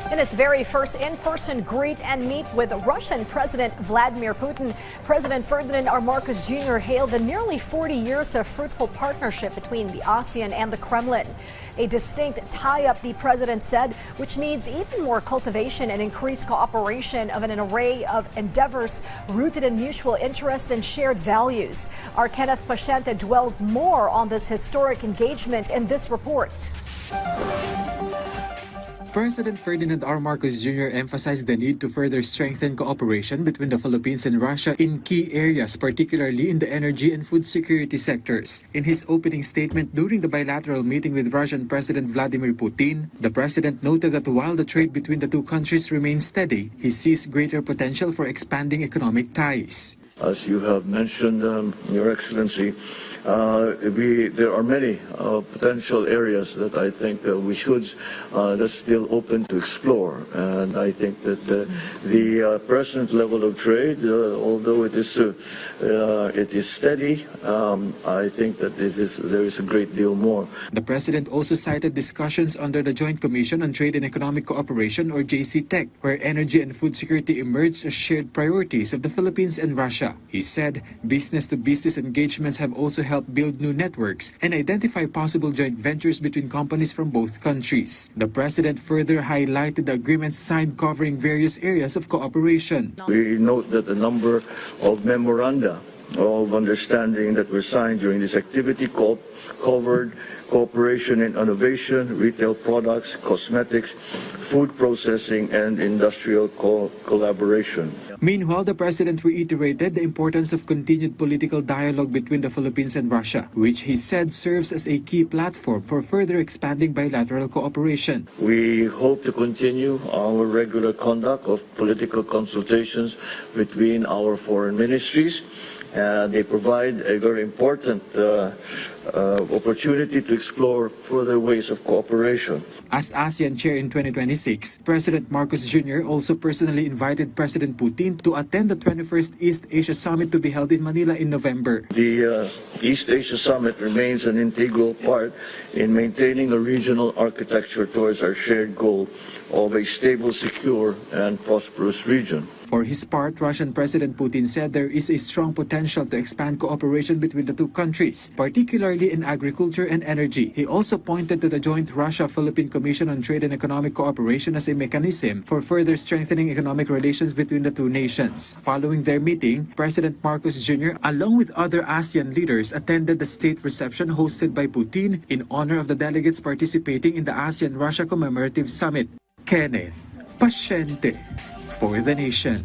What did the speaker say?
In its very first in-person greet and meet with Russian President Vladimir Putin, President Ferdinand R. Marcos Jr. hailed the nearly 40 years of fruitful partnership between the ASEAN and the Kremlin. A distinct tie-up, the president said, which needs even more cultivation and increased cooperation of an array of endeavors rooted in mutual interest and shared values. Our Kenneth Paciente dwells more on this historic engagement in this report. President Ferdinand R. Marcos Jr. emphasized the need to further strengthen cooperation between the Philippines and Russia in key areas, particularly in the energy and food security sectors. In his opening statement during the bilateral meeting with Russian President Vladimir Putin, the president noted that while the trade between the two countries remains steady, he sees greater potential for expanding economic ties. As you have mentioned, Your Excellency, there are many potential areas that I think we should that's still open to explore, and I think that the present level of trade, although it is steady, I think that there is a great deal more. The president also cited discussions under the Joint Commission on Trade and Economic Cooperation, or JCTEC, where energy and food security emerged as shared priorities of the Philippines and Russia. He said business-to-business engagements have also helped build new networks and identify possible joint ventures between companies from both countries. The president further highlighted the agreements signed covering various areas of cooperation. We note that a number of memoranda of understanding that were signed during this activity covered cooperation in innovation, retail products, cosmetics, food processing, and industrial collaboration. Meanwhile, the president reiterated the importance of continued political dialogue between the Philippines and Russia, which he said serves as a key platform for further expanding bilateral cooperation. We hope to continue our regular conduct of political consultations between our foreign ministries. They provide a very important opportunity to explore further ways of cooperation. As ASEAN chair in 2026, President Marcos Jr. also personally invited President Putin to attend the 21st East Asia Summit to be held in Manila in November. The East Asia Summit remains an integral part in maintaining a regional architecture towards our shared goal of a stable, secure, and prosperous region. For his part, Russian President Putin said there is a strong potential to expand cooperation between the two countries, particularly in agriculture and energy. He also pointed to the joint Russia-Philippine Commission on Trade and Economic Cooperation as a mechanism for further strengthening economic relations between the two nations. Following their meeting, President Marcos Jr., along with other ASEAN leaders, attended the state reception hosted by Putin in honor of the delegates participating in the ASEAN-Russia Commemorative Summit. Kenneth Paciente for the Nation.